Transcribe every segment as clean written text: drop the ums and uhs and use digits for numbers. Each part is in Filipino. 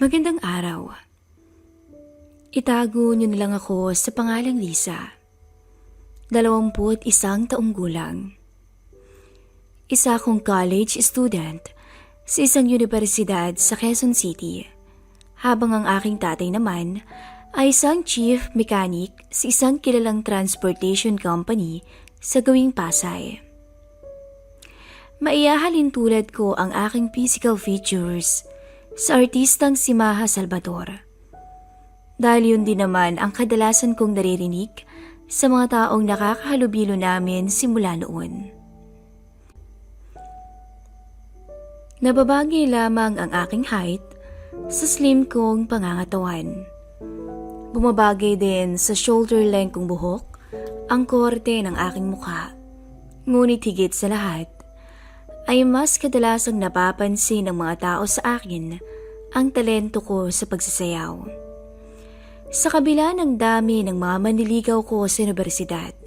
Magandang araw. Itago niyo na lang ako sa pangalang Lisa. 21 taong gulang. Isa akong college student sa isang universidad sa Quezon City, habang ang aking tatay naman ay isang chief mechanic sa isang kilalang transportation company sa gawing Pasay. Maiahalin tulad ko ang aking physical features sa artistang si Maha Salvador. Dahil yun din naman ang kadalasan kong naririnig sa mga taong nakakahalubilo namin simula noon. Nababagay lamang ang aking height sa slim kong pangangatawan. Bumabagay din sa shoulder length kong buhok ang korte ng aking mukha. Ngunit higit sa lahat, ay mas kadalasang napapansin ng mga tao sa akin ang talento ko sa pagsasayaw. Sa kabila ng dami ng mga manliligaw ko sa universidad,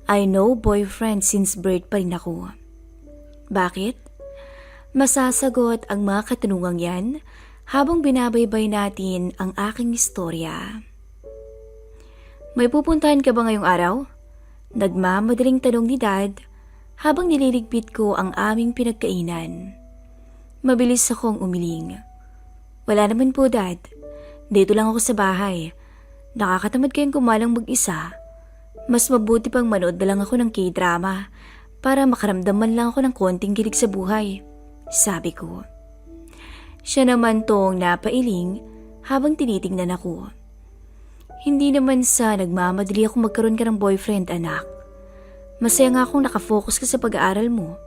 ay no boyfriend since birth pa rin ako. Bakit? Masasagot ang mga katanungang yan habang binabaybay natin ang aking istorya. May pupuntahan ka ba ngayong araw? Nagmamadaling tanong ni Dad habang nililigpit ko ang aming pinagkainan. Mabilis akong umiling. Wala naman po, Dad. Dito lang ako sa bahay. Nakakatamad kayong kumalang mag-isa. Mas mabuti pang manood na lang ako ng K-drama para makaramdam man lang ako ng konting gilig sa buhay, sabi ko. Siya naman tong napailing habang tinitingnan ako. Hindi naman sa nagmamadali ako magkaroon ka ng boyfriend, anak. Masaya nga akong nakafocus ka sa pag-aaral mo.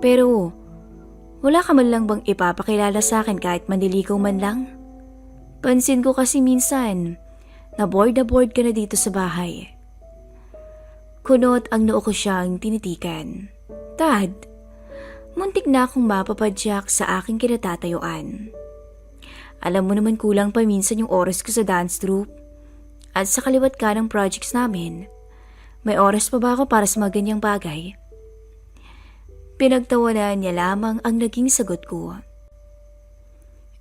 Pero, wala ka man lang bang ipapakilala sa akin kahit manliligaw man lang? Pansin ko kasi minsan, na bored ka na dito sa bahay. Kunot ang noo ko siyang tinitikan. Dad, muntik na akong mapapadyak sa aking kinatatayuan. Alam mo naman kulang pa minsan yung oras ko sa dance troupe. At sa kaliwat ka ng projects namin, may oras pa ba ako para sa mga ganyang bagay? Pinagtawanan niya lamang ang naging sagot ko.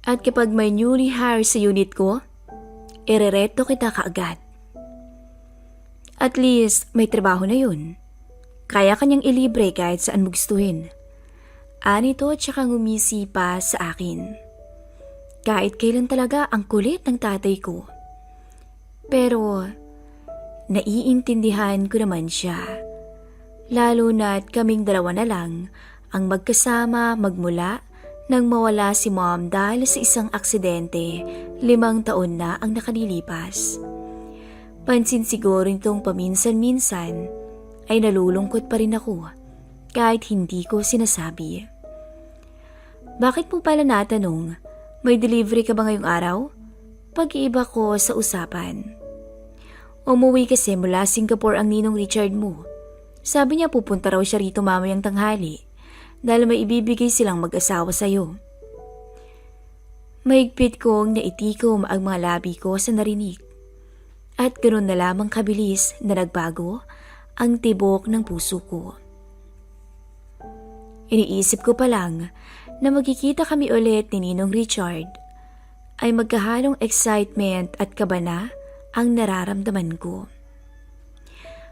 At kapag may newly hire sa unit ko, irereto kita kaagad. At least may trabaho na yun. Kaya kanyang ilibre kahit saan mo gustuhin. Anito at saka ngumisi pa sa akin. Kahit kailan talaga ang kulit ng tatay ko. Pero naiintindihan ko naman siya. Lalo na't kaming dalawa na lang ang magkasama magmula nang mawala si Mom dahil sa isang aksidente 5 taon na ang nakalilipas. Pansin siguro nitong paminsan-minsan ay nalulungkot pa rin ako kahit hindi ko sinasabi. Bakit mo pala natanong, may delivery ka ba ngayong araw? Pag-iiba ko sa usapan. Umuwi kasi mula Singapore ang ninong Richard mo. Sabi niya pupunta raw siya rito mamayang tanghali dahil may ibibigay silang mag-asawa sa'yo. Mahigpit kong naitikom ang mga labi ko sa narinig. At ganoon na lamang kabilis na nagbago ang tibok ng puso ko. Iniisip ko pa lang na magkikita kami ulit ni Ninong Richard ay magkahalong excitement at kaba na ang nararamdaman ko.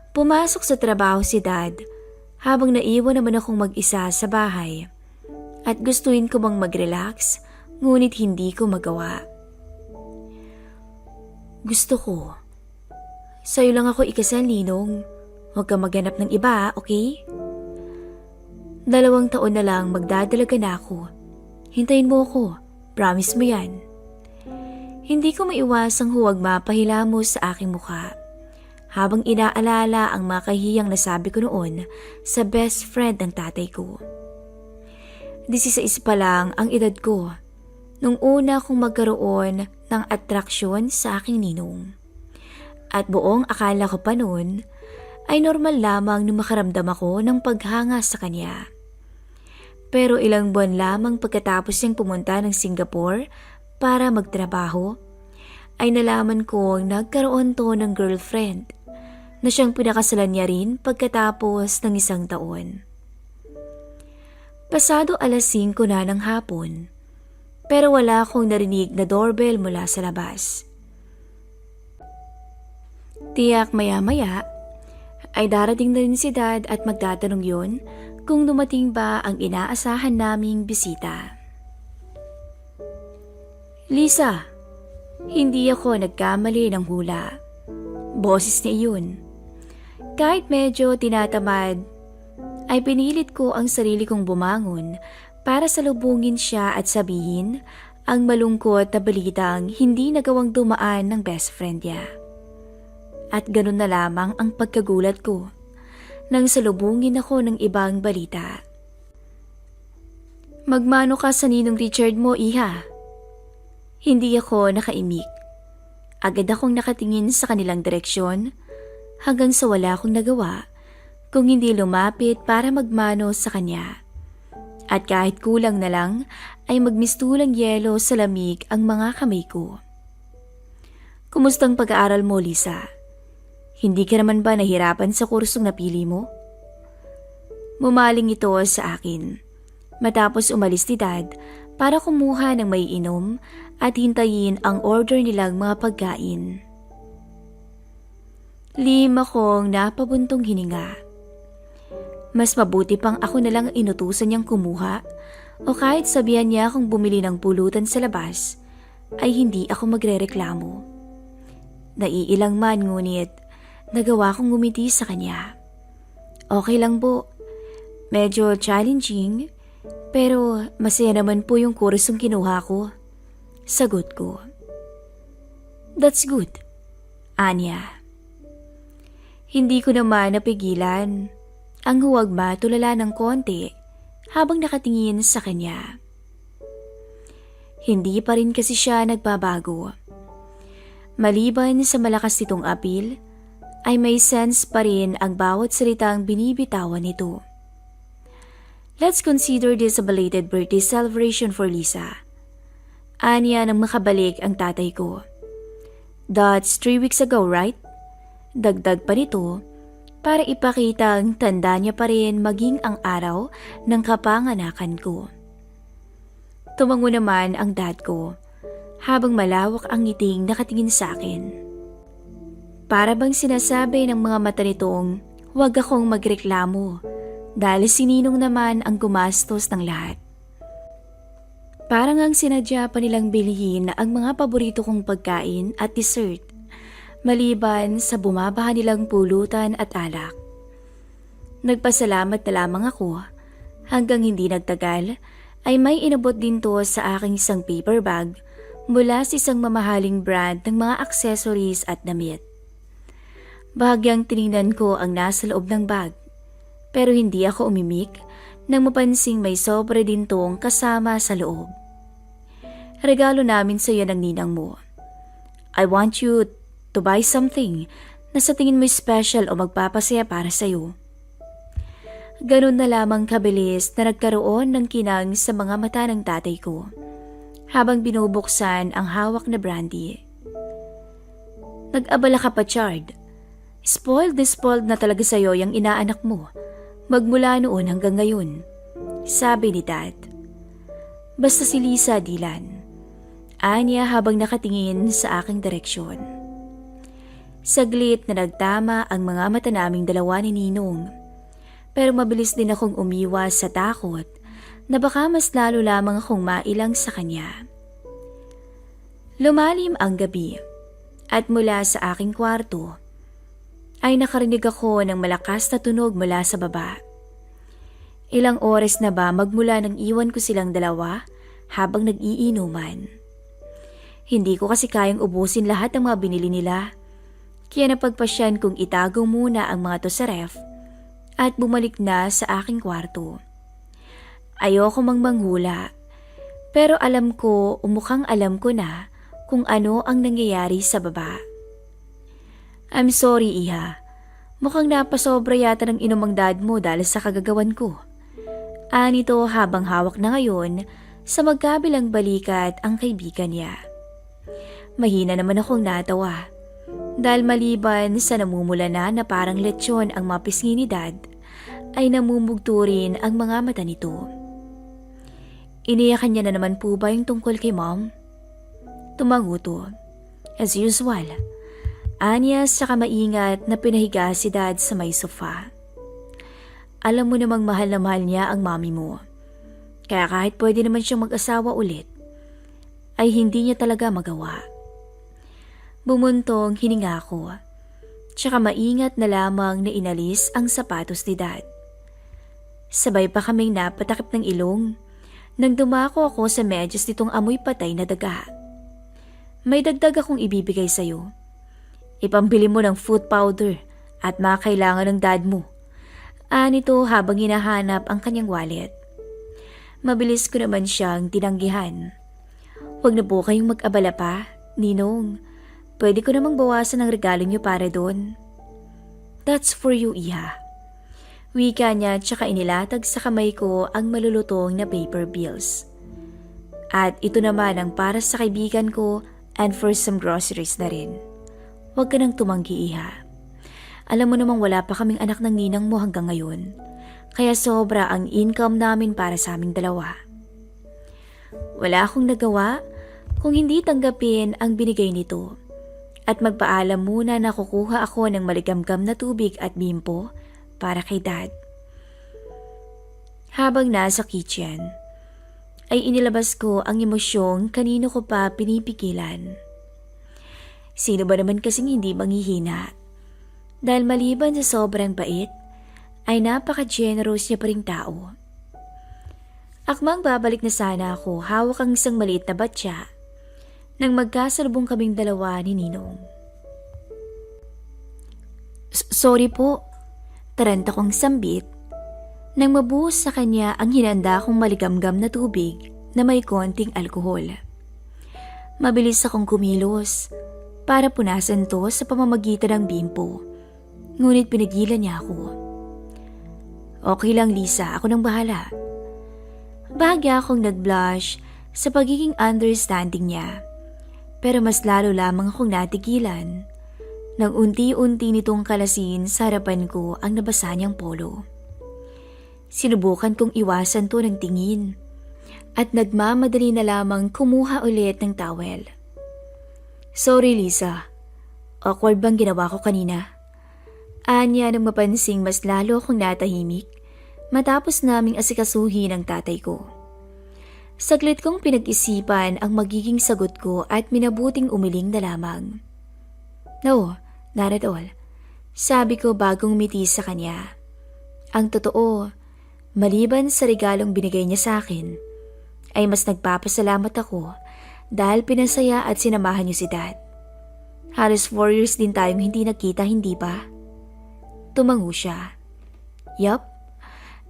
Pumasok sa trabaho si Dad habang naiwan naman akong mag-isa sa bahay at gustuin ko bang mag-relax ngunit hindi ko magawa. Gusto ko. Sa'yo lang ako ikasal, Ninong. Huwag kang maghanap ng iba, okay? 2 taon na lang magdadalaga na ako. Hintayin mo ako. Promise mo yan. Hindi ko maiwasang huwag mapahilamos sa aking mukha habang inaalala ang makahiyang nasabi ko noon sa best friend ng tatay ko. 16 pa lang ang edad ko nung una kong magkaroon ng atraksyon sa aking ninong. At buong akala ko pa noon ay normal lamang nung makaramdam ako ng paghanga sa kanya. Pero ilang buwan lamang pagkatapos niyang pumunta ng Singapore para magtrabaho, ay nalaman kong nagkaroon to ng girlfriend na siyang pinakasalan niya rin pagkatapos ng 1 taon. Pasado 5:00 na ng hapon, pero wala akong narinig na doorbell mula sa labas. Tiyak maya-maya ay darating na rin si Dad at magtatanong yun kung dumating ba ang inaasahan naming bisita. Lisa, hindi ako nagkamali ng hula. Boses niya yun. Kahit medyo tinatamad, ay pinilit ko ang sarili kong bumangon para salubungin siya at sabihin ang malungkot na balitang hindi nagawang dumaan ng best friend niya. At ganun na lamang ang pagkagulat ko nang salubungin ako ng ibang balita. Magmano ka sa ninong Richard mo, iha. Hindi ako nakaimik. Agad akong nakatingin sa kanilang direksyon hanggang sa wala akong nagawa kung hindi lumapit para magmano sa kanya. At kahit kulang na lang ay magmistulang yelo sa lamig ang mga kamay ko. Kumustang pag-aaral mo, Lisa? Hindi ka naman ba nahirapan sa kursong napili mo? Mumaling ito sa akin matapos umalis ni Dad para kumuha ng may inom at hintayin ang order nilang mga pagkain. Lima kong napabuntong hininga. Mas mabuti pang ako na lang inutusan niyang kumuha o kahit sabihan niya akong bumili ng pulutan sa labas ay hindi ako magrereklamo. Naiilang man ngunit nagawa kong ngumiti sa kanya. Okay lang po. Medyo challenging, pero masaya naman po yung kursong kinuha ko. Sagot ko. That's good, Anya. Hindi ko naman napigilan ang huwag matulala ng konti habang nakatingin sa kanya. Hindi pa rin kasi siya nagbabago. Maliban sa malakas nitong apil, ay may sense pa rin ang bawat salitang binibitawan nito. Let's consider this a belated birthday celebration for Lisa. Anya nang makabalik ang tatay ko. That's 3 weeks ago, right? Dagdag pa nito para ipakitang tanda niya pa rin maging ang araw ng kapanganakan ko. Tumango naman ang dad ko habang malawak ang ngiting nakatingin sa akin. Para bang sinasabi ng mga mata nitong huwag akong magreklamo dahil si Ninong naman ang gumastos ng lahat. Parang ang sinadya pa nilang bilhin ang mga paborito kong pagkain at dessert maliban sa bumabaha nilang pulutan at alak. Nagpasalamat na lamang ako hanggang hindi nagtagal ay may inabot din to sa aking isang paper bag mula sa isang mamahaling brand ng mga accessories at damit. Bahagyang tiningnan ko ang nasa loob ng bag, pero hindi ako umimik nang mapansing may sobre din tong kasama sa loob. Regalo namin sa iyo ng ninang mo. I want you to buy something na sa tingin mo special o magpapasaya para sa iyo. Ganun na lamang kabilis na nagkaroon ng kinang sa mga mata ng tatay ko habang binubuksan ang hawak na brandy. Nag-abala ka pa, Chard. Spoiled na talaga sa'yo yung inaanak mo, magmula noon hanggang ngayon, sabi ni Dad. Basta si Lisa, Dylan. Anya habang nakatingin sa aking direksyon. Saglit na nagtama ang mga mata naming dalawa ni Ninong, pero mabilis din akong umiwas sa takot na baka mas lalo lamang akong mailang sa kanya. Lumalim ang gabi at mula sa aking kwarto, ay nakarinig ako ng malakas na tunog mula sa baba. Ilang oras na ba magmula nang iwan ko silang dalawa habang nag-iinuman. Hindi ko kasi kayang ubusin lahat ng mga binili nila, kaya napagpasyan kong itago muna ang mga to sa ref at bumalik na sa aking kwarto. Ayoko mang manghula, pero alam ko o mukhang alam ko na kung ano ang nangyayari sa baba. I'm sorry, iha. Mukhang napasobra yata ng inom ang dad mo dahil sa kagagawan ko. Anito habang hawak na ngayon sa magkabilang balikat ang kaibigan niya. Mahina naman akong natawa dahil maliban sa namumula na parang lechon ang mga pisngi ni Dad, ay namumugto rin ang mga mata nito. Iniyakan niya na naman po ba yung tungkol kay mom? Tumanguto. As usual. Anyas saka maingat na pinahiga si dad sa may sofa. Alam mo namang mahal na mahal niya ang mami mo. Kaya kahit pwede naman siyang mag-asawa ulit, ay hindi niya talaga magawa. Bumuntong hininga ko. Tsaka maingat na lamang na inalis ang sapatos ni dad. Sabay pa kaming napatakip ng ilong nang dumako ako sa medyas nitong amoy patay na daga. May dagdag akong ibibigay sa'yo. Ipambili mo ng food powder at makakailangan ng dad mo. Nito habang hinahanap ang kanyang wallet. Mabilis ko naman siyang tinanggihan. Huwag na po kayong mag-abala pa, Ninong. Pwede ko namang bawasan ang regalo niyo para doon. That's for you, Iha. Wika niya tsaka inilatag sa kamay ko ang malulutong na paper bills. At ito naman ang para sa kaibigan ko and for some groceries na rin. Huwag ka nang tumanggi, Iha. Alam mo namang wala pa kaming anak ng ninang mo hanggang ngayon. Kaya sobra ang income namin para sa aming dalawa. Wala akong nagawa kung hindi tanggapin ang binigay nito. At magpaalam muna na kukuha ako ng maligamgam na tubig at bimpo para kay dad. Habang nasa kitchen, ay inilabas ko ang emosyong kanino ko pa pinipigilan. Sino ba naman kasing hindi manghihina? Dahil maliban sa sobrang bait, ay napaka-generous niya pa ring tao. Akmang babalik na sana ako hawak ang isang maliit na batya nang magkasalubong kaming dalawa ni Ninong. Sorry po, taranta kong sambit nang mabuhos sa kanya ang hinanda kong maligamgam na tubig na may konting alkohol. Mabilis akong kumilos para punasan to sa pamamagitan ng bimpo, ngunit pinigilan niya ako. Okay lang, Lisa, ako nang bahala. Bahagya akong nag-blush sa pagiging understanding niya, pero mas lalo lamang akong natigilan nang unti-unti nitong kalasin sa harapan ko ang nabasa niyang polo. Sinubukan kong iwasan to ng tingin at nagmamadali na lamang kumuha ulit ng towel. Sorry, Lisa. Awkward bang ginawa ko kanina? Anya nang mapansing mas lalo akong natahimik matapos naming asikasuhin ang tatay ko. Saglit kong pinag-isipan ang magiging sagot ko at minabuting umiling na lamang. No, not at all. Sabi ko bagong umiti sa kanya. Ang totoo, maliban sa regalong binigay niya sa akin, ay mas nagpapasalamat ako dahil pinasaya at sinamahan niyo si Dad. Halos 4 years din tayong hindi nagkita, hindi ba? Tumango siya. Yup.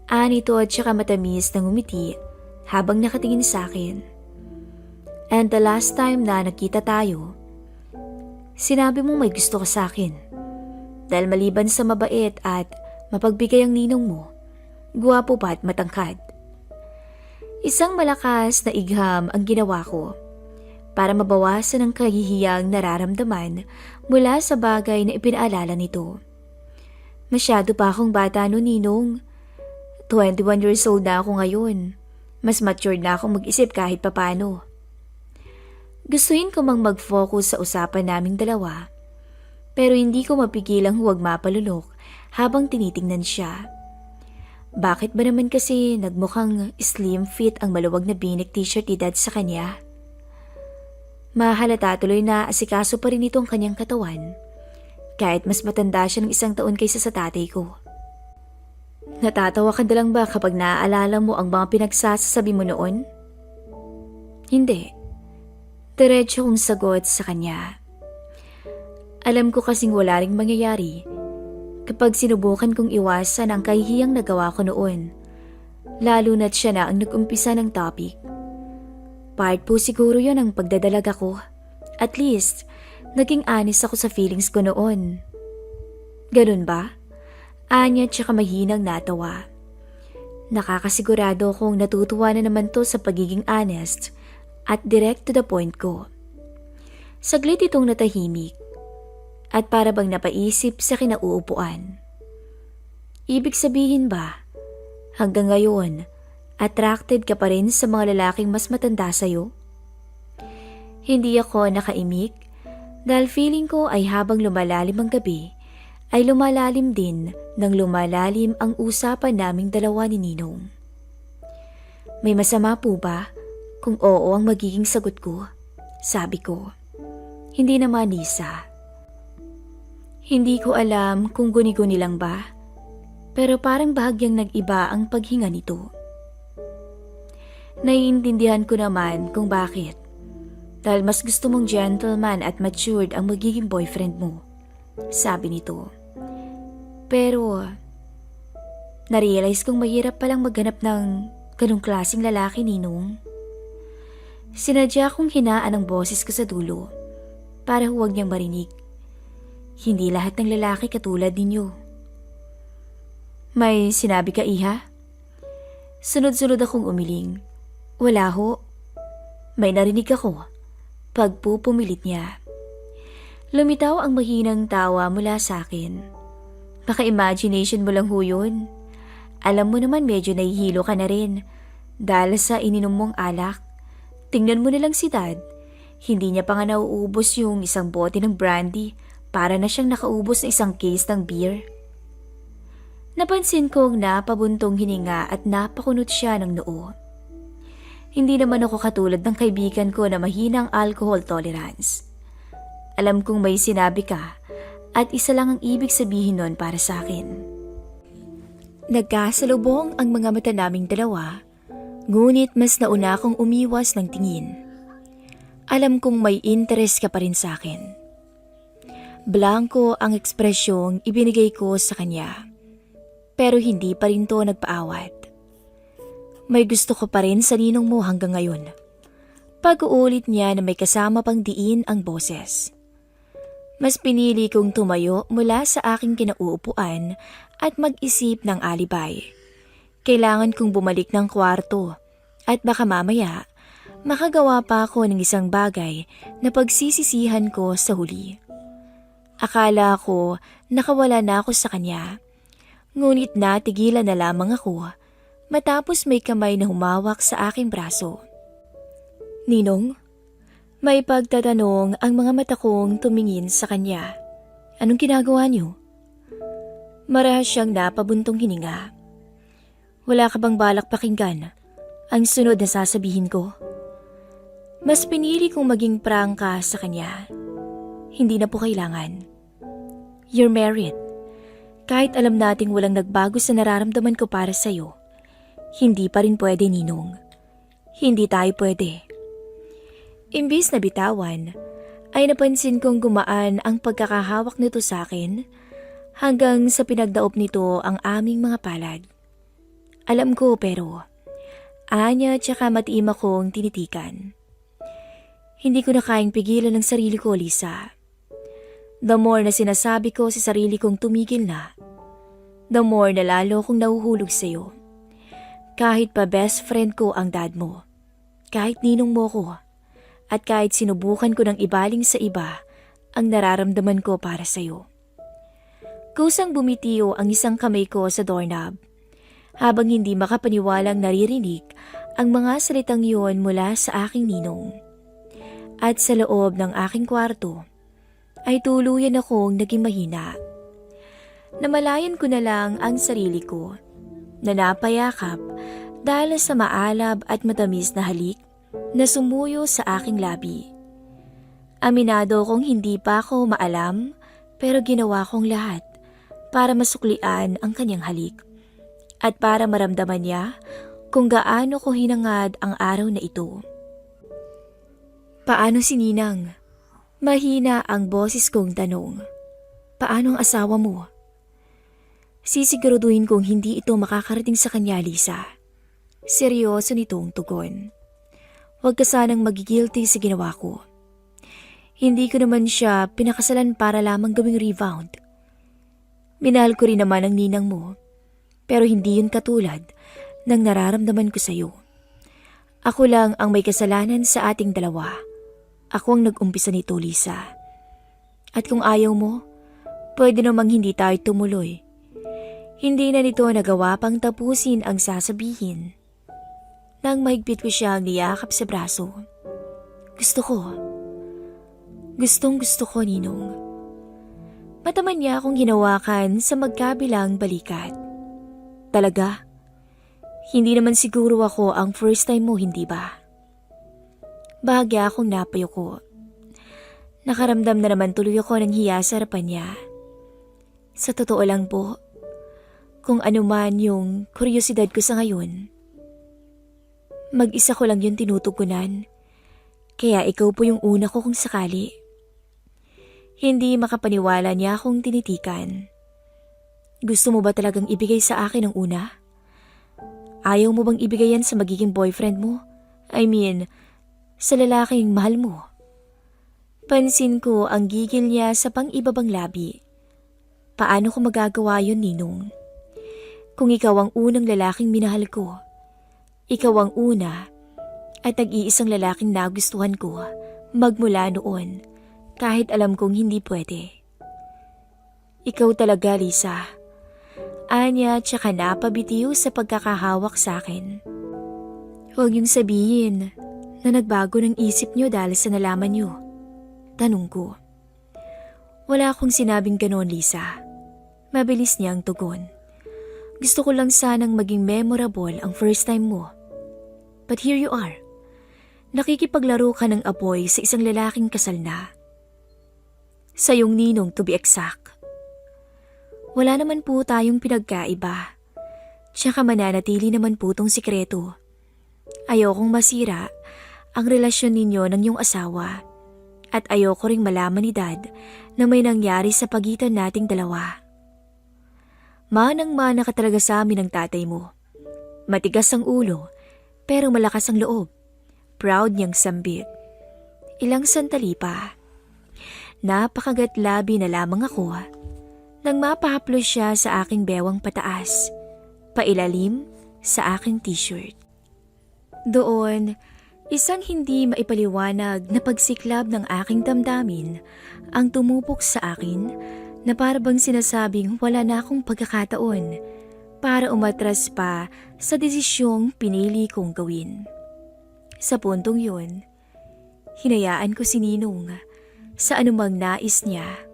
Anito at saka matamis ng umiti habang nakatingin sa akin. And the last time na nakita tayo, sinabi mong may gusto ka sa akin. Dahil maliban sa mabait at mapagbigay ang ninong mo, guwapo pa at matangkad. Isang malakas na igham ang ginawa ko para mabawasan ang kahihiyang nararamdaman mula sa bagay na ipinaalala nito. Masyado pa akong bata no, Ninong. 21 years old na ako ngayon. Mas matured na akong mag-isip kahit papano. Gustuhin ko mang mag-focus sa usapan naming dalawa, pero hindi ko mapigilang huwag mapalunok habang tinitingnan siya. Bakit ba naman kasi nagmukhang slim fit ang maluwag na binik t-shirt ni Dad sa kanya? Mahalata tuloy na asikaso pa rin itong kanyang katawan, kahit mas matanda siya ng 1 taon kaysa sa tatay ko. Natatawa ka na lang ba kapag naaalala mo ang mga pinagsasabi mo noon? Hindi. Diretso kong sagot sa kanya. Alam ko kasing wala ring mangyayari kapag sinubukan kong iwasan ang kahihiyang nagawa ko noon, lalo na't siya na ang nag-umpisa ng topic. Part po siguro yon ang pagdadalaga ko. At least, naging honest ako sa feelings ko noon. Ganun ba? Anya tsaka mahinang natawa. Nakakasigurado kong natutuwa na naman to sa pagiging honest at direct to the point ko. Saglit itong natahimik at para bang napaisip sa kinauupuan. Ibig sabihin ba, hanggang ngayon Attracted ka pa rin sa mga lalaking mas matanda sa'yo? Hindi ako nakaimik dahil feeling ko ay habang lumalalim ang gabi, ay lumalalim din ng lumalalim ang usapan naming dalawa ni Ninong. May masama po ba kung oo ang magiging sagot ko? Sabi ko. Hindi naman, Lisa. Hindi ko alam kung guni-guni lang ba, pero parang bahagyang nag-iba ang paghinga nito. Naiintindihan ko naman kung bakit. Dahil mas gusto mong gentleman at matured ang magiging boyfriend mo, sabi nito. Pero, narealize kong mahirap palang maghanap ng ganong klaseng lalaki, Ninong. Sinadya kong hinaan ang boses ko sa dulo para huwag niyang marinig. Hindi lahat ng lalaki katulad ninyo. May sinabi ka, Iha? Sunod-sunod akong umiling. Wala ho. May narinig ako. Pagpupumilit niya. Lumitaw ang mahinang tawa mula sa akin. Baka imagination mo lang ho yun. Alam mo naman medyo nahihilo ka na rin dahil sa ininom mong alak. Tingnan mo na lang si Dad. Hindi niya pa nga nauubos yung isang bote ng brandy para na siyang nakaubos ng isang case ng beer. Napansin kong napabuntong hininga at napakunot siya ng noo. Hindi naman ako katulad ng kaibigan ko na mahinang alcohol tolerance. Alam kong may sinabi ka at isa lang ang ibig sabihin nun para sa akin. Nagkasalubong ang mga mata naming dalawa, ngunit mas nauna akong umiwas ng tingin. Alam kong may interest ka pa rin sa akin. Blanko ang ekspresyong ibinigay ko sa kanya, pero hindi pa rin to nagpaawat. May gusto ko pa rin sa ninong mo hanggang ngayon. Pag-uulit niya na may kasama pang diin ang boses. Mas pinili kong tumayo mula sa aking kinauupuan at mag-isip ng alibay. Kailangan kong bumalik ng kwarto at baka mamaya makagawa pa ako ng isang bagay na pagsisisihan ko sa huli. Akala ko nakawala na ako sa kanya, ngunit natigilan na lamang ako matapos may kamay na humawak sa aking braso. Ninong, may pagtatanong ang mga mata kong tumingin sa kanya. Anong ginagawa niyo? Marahas siyang napabuntong hininga. Wala ka bang balak pakinggan ang sunod na sasabihin ko? Mas pinili kong maging prangka sa kanya. Hindi na po kailangan. You're married. Kahit alam nating walang nagbago sa nararamdaman ko para sa'yo, hindi pa rin pwede, Ninong. Hindi tayo pwede. Imbis na bitawan, ay napansin kong gumaan ang pagkakahawak nito sa akin hanggang sa pinagdaop nito ang aming mga palad. Alam ko pero, anya tsaka matiim akong tinitikan. Hindi ko na kayang pigilan ang sarili ko, Lisa. The more na sinasabi ko sa sarili kong tumigil na, the more na lalo kong nahuhulog sa'yo. Kahit pa best friend ko ang dad mo, kahit ninong mo ko, at kahit sinubukan ko ng ibaling sa iba ang nararamdaman ko para sa'yo. Kusang bumitiyo ang isang kamay ko sa doorknob, habang hindi makapaniwalang naririnig ang mga salitang yun mula sa aking ninong. At sa loob ng aking kwarto, ay tuluyan akong naging mahina. Namalayan ko na lang ang sarili ko na napayakap dahil sa maalab at matamis na halik na sumuyo sa aking labi. Aminado kong hindi pa ako maalam pero ginawa kong lahat para masuklian ang kanyang halik at para maramdaman niya kung gaano ko hinangad ang araw na ito. Paano si Ninang? Mahina ang boses kong tanong. Paano ang asawa mo? Sisiguraduhin kong hindi ito makakarating sa kanya, Lisa. Seryoso nitong tugon. Huwag ka sanang magigilty sa ginawa ko. Hindi ko naman siya pinakasalan para lamang gawing rebound. Minahal ko rin naman ang ninang mo, pero hindi yun katulad ng nararamdaman ko sa'yo. Ako lang ang may kasalanan sa ating dalawa. Ako ang nag-umpisa nito, Lisa. At kung ayaw mo, pwede namang hindi tayo tumuloy. Hindi na nito nagawa pang tapusin ang sasabihin. nang mahigpit ko siyang niyakap sa braso. Gusto ko. Gustong gusto ko, Ninong. Mataman niya akong hinawakan sa magkabilang balikat. Talaga? Hindi naman siguro ako ang first time mo, hindi ba? Bahagya akong napayuko. Nakaramdam na naman tuloy ako ng hiya sa harapan niya. Sa totoo lang po, kung ano man yung kuryosidad ko sa ngayon, mag-isa ko lang yun tinutugunan. Kaya ikaw po yung una ko kung sakali. Hindi makapaniwala niya akong tinitikan. Gusto mo ba talagang ibigay sa akin ang una? Ayaw mo bang ibigay yan sa magiging boyfriend mo? I mean, sa lalaking mahal mo? Pansin ko ang gigil niya sa pang-ibabang labi. Paano ko magagawa yun, Ninong? Kung ikaw ang unang lalaking minahal ko, ikaw ang una at nag-iisang lalaking nagustuhan ko magmula noon kahit alam kong hindi pwede. Ikaw talaga, Lisa. Anya tsaka napabitiw sa pagkakahawak sa akin. Huwag niyong sabihin na nagbago ng isip niyo dahil sa nalaman niyo. Tanong ko. Wala akong sinabing gano'n, Lisa. Mabilis niyang tugon. Gusto ko lang sanang maging memorable ang first time mo. But here you are. Nakikipaglaro ka ng apoy sa isang lalaking kasal na. Sa iyong ninong, to be exact. Wala naman po tayong pinagkaiba. Tsaka mananatili naman po tong sikreto. Ayokong masira ang relasyon ninyo ng iyong asawa. At ayoko ring malaman ni Dad na may nangyari sa pagitan nating dalawa. Manang-mana ka talaga sa amin ng tatay mo. Matigas ang ulo, pero malakas ang loob. Proud niyang sambit. Ilang sandali pa. Napakagatlabi na lamang ako nang mapahaplos siya sa aking bewang pataas, pailalim sa aking t-shirt. Doon, isang hindi maipaliwanag na pagsiklab ng aking damdamin ang tumupok sa akin na parabang sinasabing wala na akong pagkakataon para umatras pa sa desisyong pinili kong gawin. Sa puntong yun, hinayaan ko si Ninong sa anumang nais niya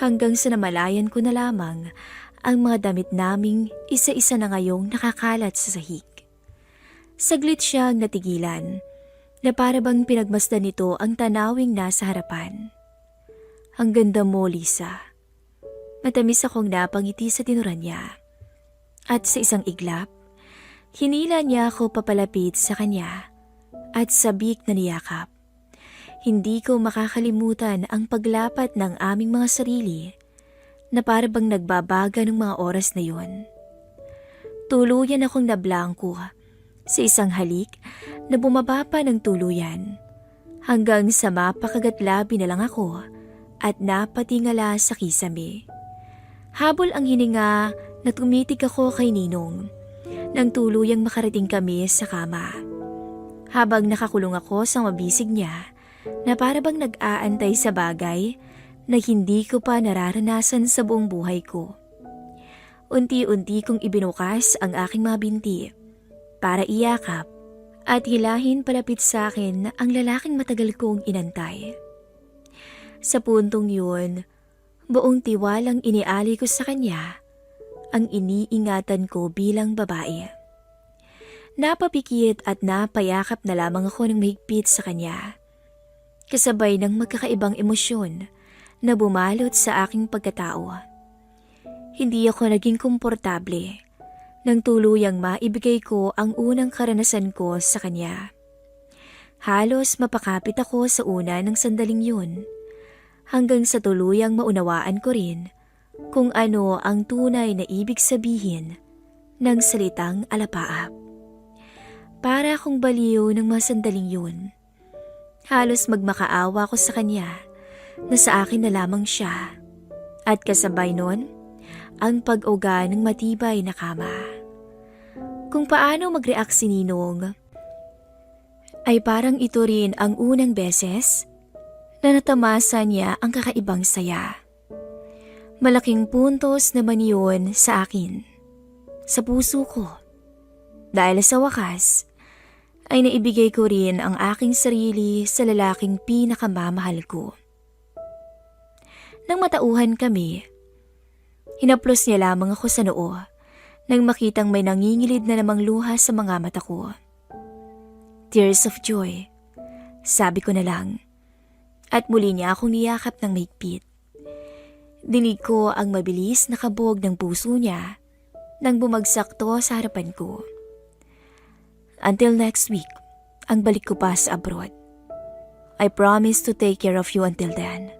hanggang sa namalayan ko na lamang ang mga damit naming isa-isa na ngayong nakakalat sa sahig. Saglit siyang natigilan na parabang pinagmasdan nito ang tanawing nasa harapan. Ang ganda mo, Lisa. Matamis akong napangiti sa tinuran niya. At sa isang iglap, hinila niya ako papalapit sa kanya at sabik na niyakap. Hindi ko makakalimutan ang paglapat ng aming mga sarili na parabang nagbabaga ng mga oras na yon. Tuluyan akong nablangko sa isang halik na bumaba pa ng tuluyan hanggang sa mapakagatlabi na lang ako at napatingala sa kisame. Habol ang hininga na tumitig ako kay Ninong nang tuluyang makarating kami sa kama. Habang nakakulong ako sa mabisig niya na parabang nag-aantay sa bagay na hindi ko pa nararanasan sa buong buhay ko. Unti-unti kong ibinukas ang aking mga binti para iyakap at hilahin palapit sa akin ang lalaking matagal kong inantay. Sa puntong yun, buong tiwalang iniali ko sa kanya ang iniingatan ko bilang babae. Napapikit at napayakap na lamang ako ng mahigpit sa kanya. Kasabay ng magkakaibang emosyon na bumalot sa aking pagkatao. Hindi ako naging komportable nang tuluyang maibigay ko ang unang karanasan ko sa kanya. Halos mapakapit ako sa una ng sandaling yun, hanggang sa tuluyang maunawaan ko rin kung ano ang tunay na ibig sabihin ng salitang alapaap. Para akong baliw ng mga sandaling yun. Halos magmakaawa ko sa kanya na sa akin na lamang siya at kasabay nun ang pag-uga ng matibay na kama. Kung paano mag-react si Ninong ay parang ito rin ang unang beses na natamasa niya ang kakaibang saya. Malaking puntos naman yun sa akin, sa puso ko. Dahil sa wakas, ay naibigay ko rin ang aking sarili sa lalaking pinakamamahal ko. Nang matauhan kami, hinaplos niya lamang ako sa noo nang makitang may nangingilid na namang luha sa mga mata ko. Tears of joy, sabi ko na lang, at muli niya akong niyakap ng mahigpit. Dinig ko ang mabilis na kabog ng puso niya nang bumagsak to sa harapan ko. Until next week, ang balik ko pa sa abroad. I promise to take care of you until then.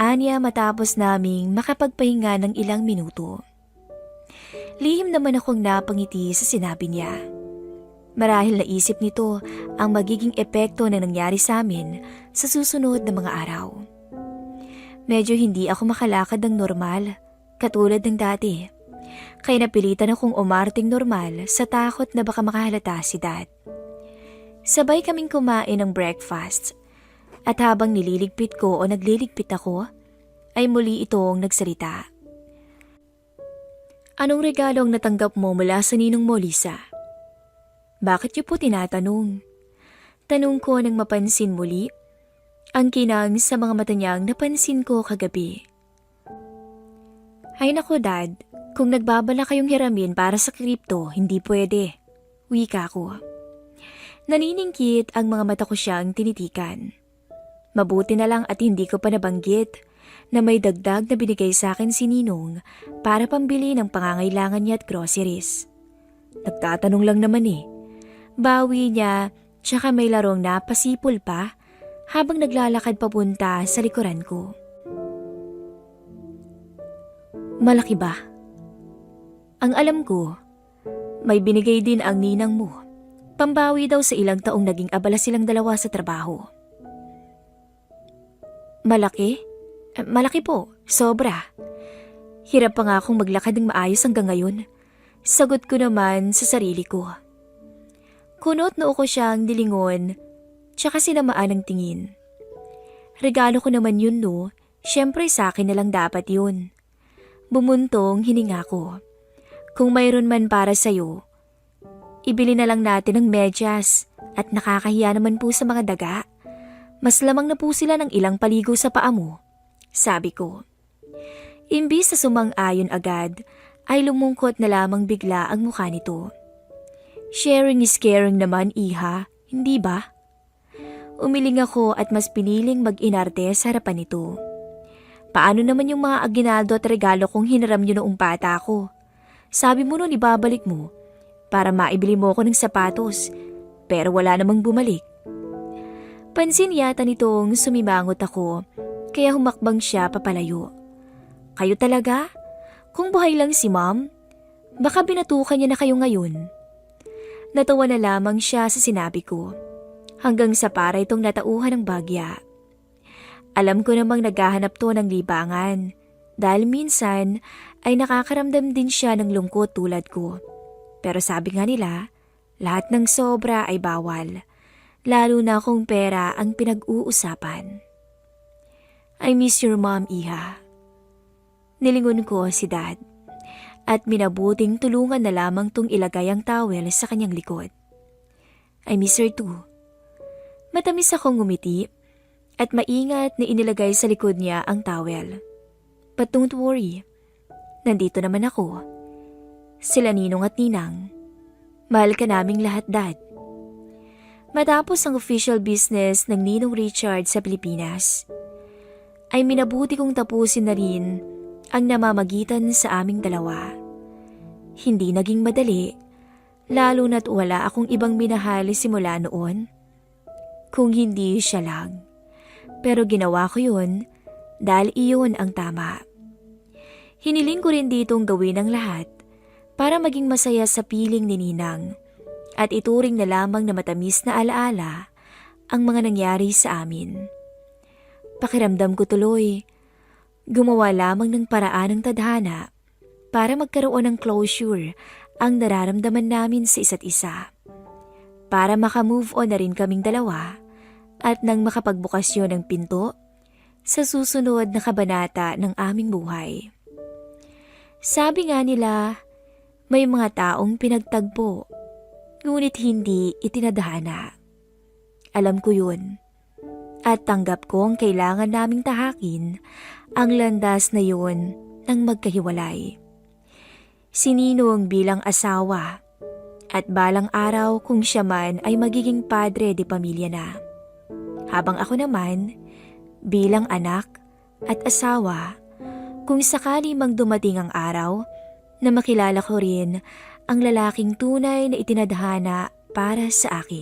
Anya matapos naming makapagpahinga ng ilang minuto. Lihim naman akong napangiti sa sinabi niya. Marahil naisip nito ang magiging epekto na nangyari sa amin sa susunod na mga araw. Medyo hindi ako makalakad ng normal, katulad ng dati. Kaya napilitan akong umarting normal sa takot na baka makahalata si Dad. Sabay kaming kumain ng breakfast at habang nililigpit ko o nagliligpit ako, ay muli itong nagsalita. Anong regalong natanggap mo mula sa ninong mo, Lisa? Bakit niyo po tinatanong? Tanong ko nang mapansin muli ang kinang sa mga mata niyang napansin ko kagabi. Ay nako Dad, kung nagbabala kayong hiramin para sa kripto, hindi pwede. Wika ko. Naniningkit ang mga mata ko siyang tinitikan. Mabuti na lang at hindi ko pa nabanggit na may dagdag na binigay sa akin si Ninong para pambili ng pangangailangan niya at groceries. Nagtatanong lang naman eh. Bawi niya, tsaka may larong napasipol pa habang naglalakad papunta sa likuran ko. Malaki ba? Ang alam ko, may binigay din ang ninang mo. Pambawi daw sa ilang taong naging abala silang dalawa sa trabaho. Malaki? Malaki po, sobra. Hirap pa nga akong maglakad ng maayos hanggang ngayon. Sagot ko naman sa sarili ko. Kunot noo ko siyang nilingon, tsaka sinamaan ang tingin. Regalo ko naman yun no, syempre sa akin na lang dapat yun. Bumuntong hininga ko. Kung mayroon man para sa'yo, ibili na lang natin ng medyas at nakakahiya naman po sa mga daga. Mas lamang na po sila ng ilang paligo sa paa mo, sabi ko. Imbis na sumang-ayon agad, ay lumungkot na lamang bigla ang mukha nito. Sharing is caring naman, iha, hindi ba? Umiling ako at mas piniling mag-inarte sa harapan nito. Paano naman yung mga aginaldo at regalo kong hinaram nyo noong bata ko? Sabi mo nun ibabalik mo para maibili mo ako ng sapatos, pero wala namang bumalik. Pansin yata nitong sumimangot ako, kaya humakbang siya papalayo. Kayo talaga? Kung buhay lang si Mom, baka binatukan niya na kayo ngayon. Natawa na lamang siya sa sinabi ko, hanggang sa para itong natauhan ng bagya. Alam ko namang naghahanap to ng libangan, dahil minsan ay nakakaramdam din siya ng lungkot tulad ko. Pero sabi nga nila, lahat ng sobra ay bawal, lalo na kung pera ang pinag-uusapan. I miss your mom, iha. Nilingon ko si Dad at minabuting tulungan na lamang tung ilagay ang towel sa kanyang likod. I miss her too. Matamis akong ngumiti at maingat na inilagay sa likod niya ang towel. But don't worry, nandito naman ako. Sila Ninong at Ninang. Mahal ka naming lahat, Dad. Matapos ang official business ng Ninong Richard sa Pilipinas, ay minabuti kong tapusin na rin ang namamagitan sa aming dalawa. Hindi naging madali, lalo na't wala akong ibang minahal simula noon. Kung hindi siya lang. Pero ginawa ko yun dahil iyon ang tama. Hiniling ko rin ditong gawin ang lahat para maging masaya sa piling ni Ninang at ituring na lamang na matamis na alaala ang mga nangyari sa amin. Pakiramdam ko tuloy, gumawa lamang ng paraan ng tadhana para magkaroon ng closure ang nararamdaman namin sa isa't isa. Para makamove on na rin kaming dalawa at nang makapagbukas yun ng pinto sa susunod na kabanata ng aming buhay. Sabi nga nila, may mga taong pinagtagpo ngunit hindi itinadhana. Alam ko yun. At tanggap ko ang kailangan naming tahakin ang landas na yun nang magkahiwalay. Si Ninong bilang asawa at balang araw kung siya man ay magiging padre de pamilya na. Habang ako naman bilang anak at asawa kung sakali mang dumating ang araw na makilala ko rin ang lalaking tunay na itinadhana para sa akin.